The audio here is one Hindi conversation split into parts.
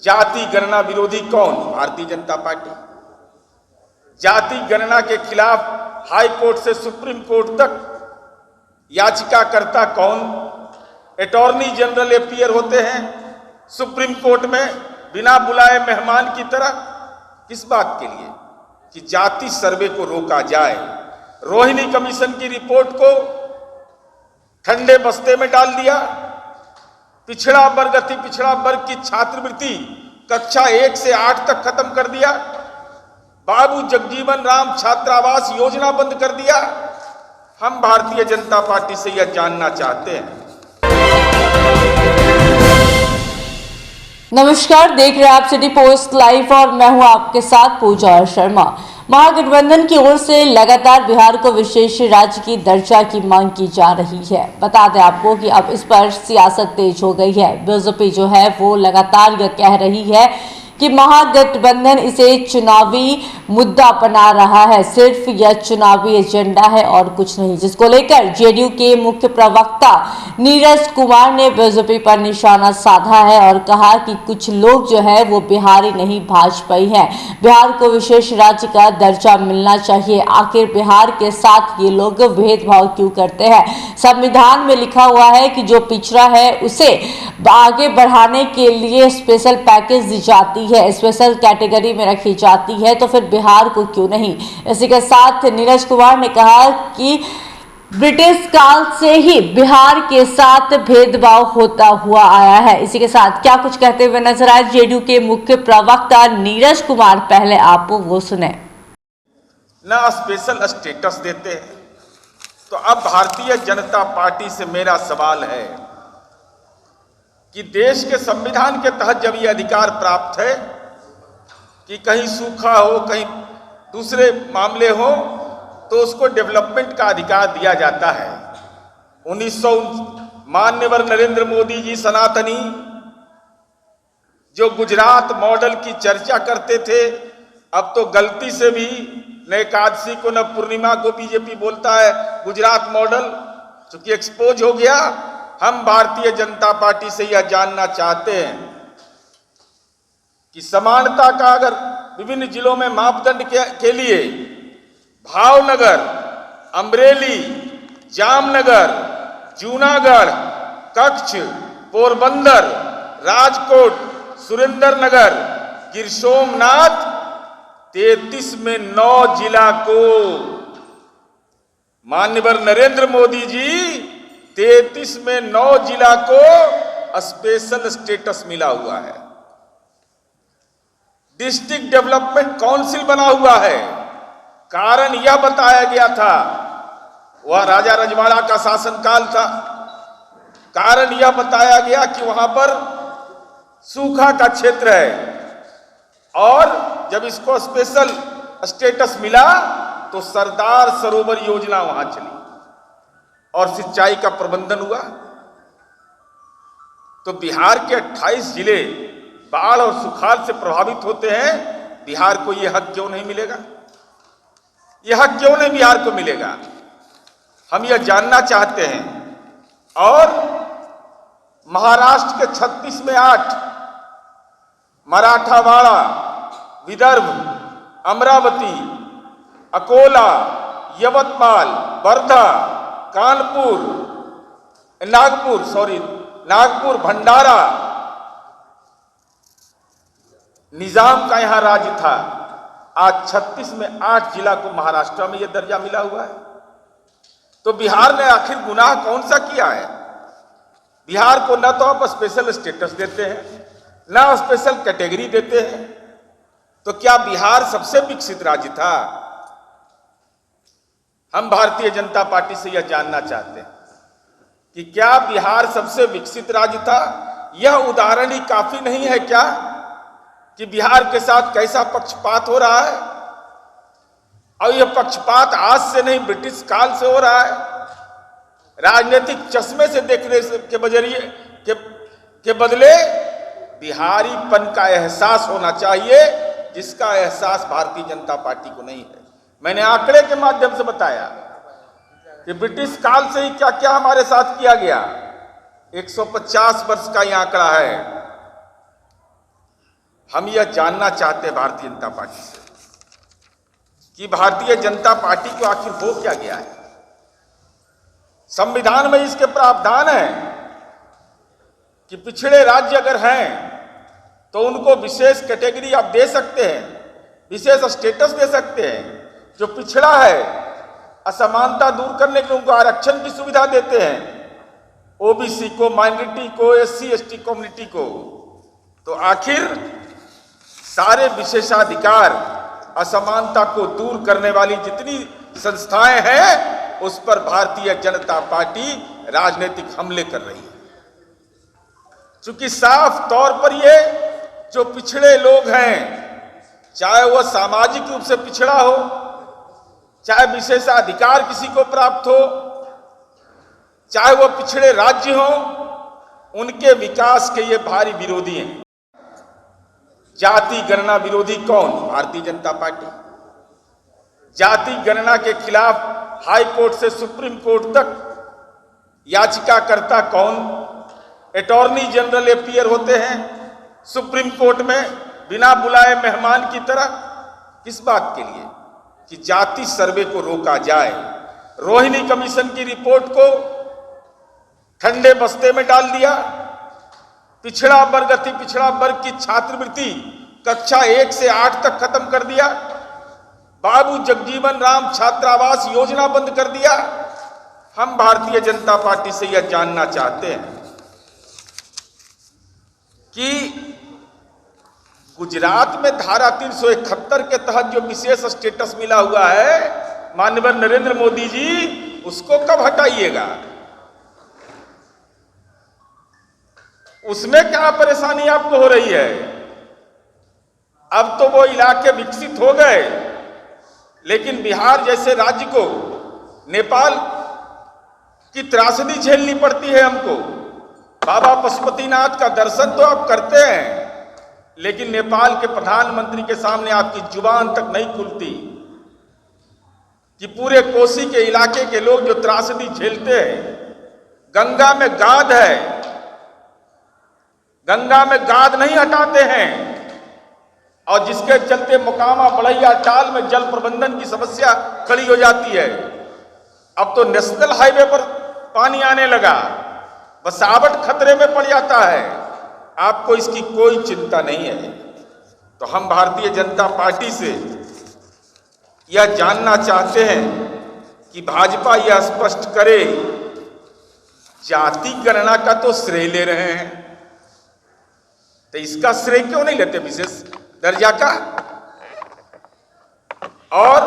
जाति गणना विरोधी कौन? भारतीय जनता पार्टी। जाति गणना के खिलाफ हाई कोर्ट से सुप्रीम कोर्ट तक याचिकाकर्ता कौन? अटॉर्नी जनरल अपीयर होते हैं सुप्रीम कोर्ट में बिना बुलाए मेहमान की तरह। किस बात के लिए? कि जाति सर्वे को रोका जाए। रोहिणी कमीशन की रिपोर्ट को ठंडे बस्ते में डाल दिया। पिछड़ा वर्ग अति पिछड़ा वर्ग की छात्रवृत्ति कक्षा 1 से 8 तक खत्म कर दिया। बाबू जगजीवन राम छात्रावास योजना बंद कर दिया। हम भारतीय जनता पार्टी से यह जानना चाहते हैं। नमस्कार, देख रहे हैं आप सिटी पोस्ट लाइव और मैं हूं आपके साथ पूजा शर्मा। महागठबंधन की ओर से लगातार बिहार को विशेष राज्य की दर्जा की मांग की जा रही है। बता दें आपको कि अब इस पर सियासत तेज हो गई है। बीजेपी जो है वो लगातार यह कह रही है कि महागठबंधन इसे चुनावी मुद्दा बना रहा है, सिर्फ यह चुनावी एजेंडा है और कुछ नहीं, जिसको लेकर जेडीयू के मुख्य प्रवक्ता नीरज कुमार ने बीजेपी पर निशाना साधा है और कहा कि कुछ लोग जो है वो बिहारी नहीं भाजपाई हैं। बिहार को विशेष राज्य का दर्जा मिलना चाहिए। आखिर बिहार के साथ ये लोग भेदभाव क्यों करते हैं? संविधान में लिखा हुआ है कि जो पिछड़ा है उसे आगे बढ़ाने के लिए स्पेशल पैकेज दी जाती है, स्पेशल कैटेगरी में रखी जाती है, तो फिर बिहार को क्यों नहीं? इसी के साथ नीरज कुमार ने कहा कि ब्रिटिश काल से ही बिहार के साथ भेदभाव होता हुआ आया है। इसी के साथ क्या कुछ कहते हुए नजर आए जेडीयू के मुख्य प्रवक्ता नीरज कुमार, पहले आप वो सुने। ना स्पेशल स्टेटस देते हैं। तो अब भारतीय जनता पार्टी से मेरा सवाल है कि देश के संविधान के तहत जब यह अधिकार प्राप्त है कि कहीं सूखा हो, कहीं दूसरे मामले हो, तो उसको डेवलपमेंट का अधिकार दिया जाता है। 1900 माननीय नरेंद्र मोदी जी सनातनी जो गुजरात मॉडल की चर्चा करते थे, अब तो गलती से भी न एकादशी को न पूर्णिमा को बीजेपी बोलता है गुजरात मॉडल, चूंकि एक्सपोज हो गया। हम भारतीय जनता पार्टी से यह जानना चाहते हैं कि समानता का अगर विभिन्न जिलों में मापदंड के लिए भावनगर, अमरेली, जामनगर, जूनागढ़, कच्छ, पोरबंदर, राजकोट, सुरेंद्रनगर, गिर सोमनाथ 33 में 9 जिला को माननीय नरेंद्र मोदी जी 33 में 9 जिला को स्पेशल स्टेटस मिला हुआ है। डिस्ट्रिक्ट डेवलपमेंट काउंसिल बना हुआ है। कारण यह बताया गया था, वह राजा रजवाड़ा का शासनकाल था। कारण यह बताया गया कि वहां पर सूखा का क्षेत्र है और जब इसको स्पेशल स्टेटस मिला तो सरदार सरोवर योजना वहां चली और सिंचाई का प्रबंधन हुआ। तो बिहार के 28 जिले बाढ़ और सुखाड़ से प्रभावित होते हैं। बिहार को यह हक क्यों नहीं मिलेगा? यह हक क्यों नहीं बिहार को मिलेगा? हम यह जानना चाहते हैं। और महाराष्ट्र के 36 में 8, मराठावाड़ा, विदर्भ, अमरावती, अकोला, यवतमाल, वर्धा, कानपुर, नागपुर, भंडारा, निजाम का यहां राज्य था। आज 36 में 8 जिला को महाराष्ट्र में यह दर्जा मिला हुआ है। तो बिहार ने आखिर गुनाह कौन सा किया है? बिहार को न तो आप स्पेशल स्टेटस देते हैं, न स्पेशल कैटेगरी देते हैं। तो क्या बिहार सबसे विकसित राज्य था? हम भारतीय जनता पार्टी से यह जानना चाहते हैं कि क्या बिहार सबसे विकसित राज्य था? यह उदाहरण ही काफी नहीं है क्या कि बिहार के साथ कैसा पक्षपात हो रहा है? और यह पक्षपात आज से नहीं, ब्रिटिश काल से हो रहा है। राजनीतिक चश्मे से देखने के बदले बिहारीपन का एहसास होना चाहिए, जिसका एहसास भारतीय जनता पार्टी को नहीं है। मैंने आंकड़े के माध्यम से बताया कि ब्रिटिश काल से ही क्या क्या हमारे साथ किया गया। 150 वर्ष का यह आंकड़ा है। हम यह जानना चाहते हैं भारतीय जनता पार्टी से कि भारतीय जनता पार्टी को आखिर हो क्या गया है। संविधान में इसके प्रावधान है कि पिछड़े राज्य अगर हैं तो उनको विशेष कैटेगरी आप दे सकते हैं, विशेष स्टेटस दे सकते हैं। जो पिछड़ा है असमानता दूर करने के लिए उनको आरक्षण की सुविधा देते हैं, ओबीसी को, माइनॉरिटी को, एससी एसटी कम्युनिटी को। तो आखिर सारे विशेषाधिकार असमानता को दूर करने वाली जितनी संस्थाएं हैं उस पर भारतीय जनता पार्टी राजनीतिक हमले कर रही है। चूंकि साफ तौर पर ये जो पिछड़े लोग हैं, चाहे वह सामाजिक रूप से पिछड़ा हो, चाहे विशेषाधिकार किसी को प्राप्त हो, चाहे वह पिछड़े राज्य हो, उनके विकास के ये भारी विरोधी हैं। जाति गणना विरोधी कौन? भारतीय जनता पार्टी। जाति गणना के खिलाफ हाई कोर्ट से सुप्रीम कोर्ट तक याचिकाकर्ता कौन? अटॉर्नी जनरल अपीयर होते हैं सुप्रीम कोर्ट में बिना बुलाए मेहमान की तरह। किस बात के लिए? कि जाति सर्वे को रोका जाए। रोहिणी कमीशन की रिपोर्ट को ठंडे बस्ते में डाल दिया। पिछड़ा वर्ग, अति पिछड़ा वर्ग की छात्रवृत्ति कक्षा 1 से 8 तक खत्म कर दिया। बाबू जगजीवन राम छात्रावास योजना बंद कर दिया। हम भारतीय जनता पार्टी से यह जानना चाहते हैं कि गुजरात में धारा 371 के तहत जो विशेष स्टेटस मिला हुआ है माननीय नरेंद्र मोदी जी, उसको कब हटाइएगा? उसमें क्या परेशानी आपको हो रही है? अब तो वो इलाके विकसित हो गए, लेकिन बिहार जैसे राज्य को नेपाल की त्रासदी झेलनी पड़ती है हमको। बाबा पशुपतिनाथ का दर्शन तो आप करते हैं, लेकिन नेपाल के प्रधानमंत्री के सामने आपकी जुबान तक नहीं खुलती कि पूरे कोसी के इलाके के लोग जो त्रासदी झेलते हैं। गंगा में गाद है, गंगा में गाद नहीं हटाते हैं, और जिसके चलते मोकामा बढ़ैया टाल में जल प्रबंधन की समस्या खड़ी हो जाती है। अब तो नेशनल हाईवे पर पानी आने लगा, बसावट खतरे में पड़ जाता है। आपको इसकी कोई चिंता नहीं है। तो हम भारतीय जनता पार्टी से यह जानना चाहते हैं कि भाजपा यह स्पष्ट करे, जाति गणना का तो श्रेय ले रहे हैं, तो इसका श्रेय क्यों नहीं लेते विशेष दर्जा का? और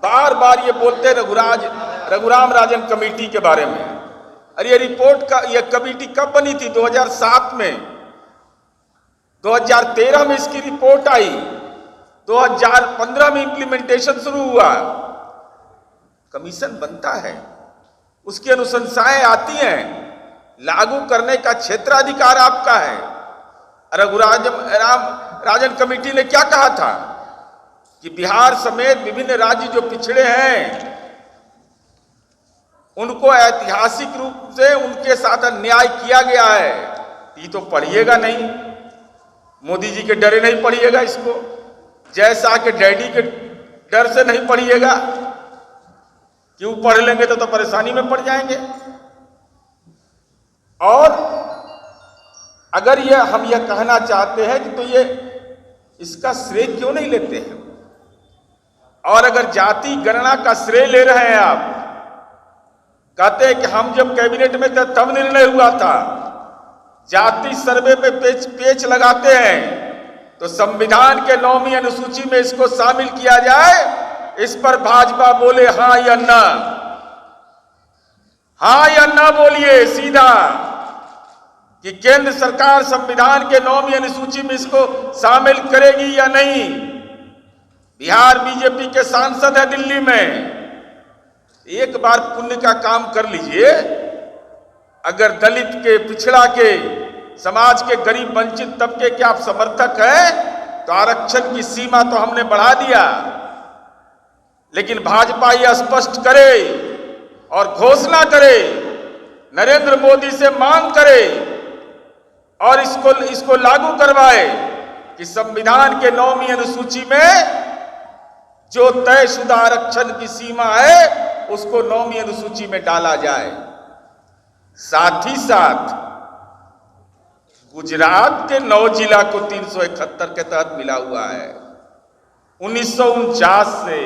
बार बार ये बोलते रघुराम राजन कमेटी के बारे में। अरे ये रिपोर्ट का, ये कमेटी कब बनी थी? 2007 में। 2013 में इसकी रिपोर्ट आई, 2015 में इंप्लीमेंटेशन शुरू हुआ। कमीशन बनता है, उसकी अनुशंसाएं आती हैं, लागू करने का क्षेत्राधिकार आपका है। राजन कमेटी ने क्या कहा था कि बिहार समेत विभिन्न राज्य जो पिछड़े हैं उनको ऐतिहासिक रूप से उनके साथ अन्याय किया गया है। ये तो पढ़िएगा नहीं, मोदी जी के डरे नहीं पढ़िएगा इसको, जैसा के डैडी के डर से नहीं पढ़िएगा, क्यों पढ़ लेंगे तो परेशानी में पड़ जाएंगे। और अगर हम यह कहना चाहते हैं कि तो ये इसका श्रेय क्यों नहीं लेते हैं? और अगर जाति गणना का श्रेय ले रहे हैं आप, कहते हैं कि हम जब कैबिनेट में थे तब निर्णय हुआ था, जाति सर्वे पे पेच लगाते हैं, तो संविधान के 9वीं अनुसूची में इसको शामिल किया जाए। इस पर भाजपा बोले हां या ना, हां या ना बोलिए सीधा कि केंद्र सरकार संविधान के 9वीं अनुसूची में इसको शामिल करेगी या नहीं। बिहार बीजेपी के सांसद है दिल्ली में, एक बार पुण्य का काम कर लीजिए। अगर दलित के, पिछड़ा के, समाज के गरीब वंचित तबके के आप समर्थक हैं तो आरक्षण की सीमा तो हमने बढ़ा दिया, लेकिन भाजपा यह स्पष्ट करे और घोषणा करे, नरेंद्र मोदी से मांग करे और इसको लागू करवाए कि संविधान के 9वीं अनुसूची में जो तयशुदा आरक्षण की सीमा है उसको 9वीं अनुसूची में डाला जाए। साथ ही साथ गुजरात के 9 जिला को 371 के तहत मिला हुआ है 1949 से।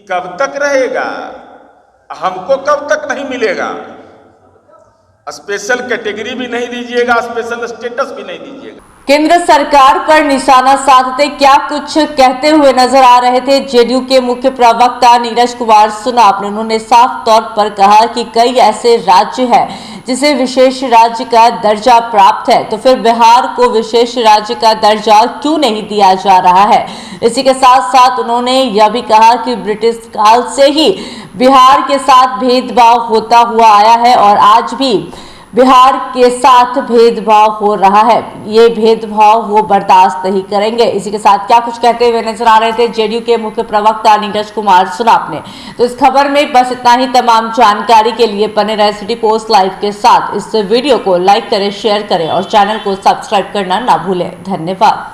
कब तक रहेगा? हमको कब तक नहीं मिलेगा? स्पेशल कैटेगरी भी नहीं दीजिएगा, स्पेशल स्टेटस भी नहीं दीजिएगा। केंद्र सरकार पर निशाना साधते क्या कुछ कहते हुए नजर आ रहे थे जेडीयू के मुख्य प्रवक्ता नीरज कुमार सुनाप ने। उन्होंने साफ तौर पर कहा कि कई ऐसे राज्य हैं जिसे विशेष राज्य का दर्जा प्राप्त है, तो फिर बिहार को विशेष राज्य का दर्जा क्यों नहीं दिया जा रहा है। इसी के साथ साथ उन्होंने यह भी कहा कि ब्रिटिश काल से ही बिहार के साथ भेदभाव होता हुआ आया है और आज भी बिहार के साथ भेदभाव हो रहा है। ये भेदभाव वो बर्दाश्त नहीं करेंगे। इसी के साथ क्या कुछ कहते हुए नजर आ रहे थे जेडीयू के मुख्य प्रवक्ता नीरज कुमार सुनाप ने। तो इस खबर में बस इतना ही। तमाम जानकारी के लिए बने रहे सिटी पोस्ट लाइव के साथ। इस वीडियो को लाइक करें, शेयर करें और चैनल को सब्सक्राइब करना ना भूलें। धन्यवाद।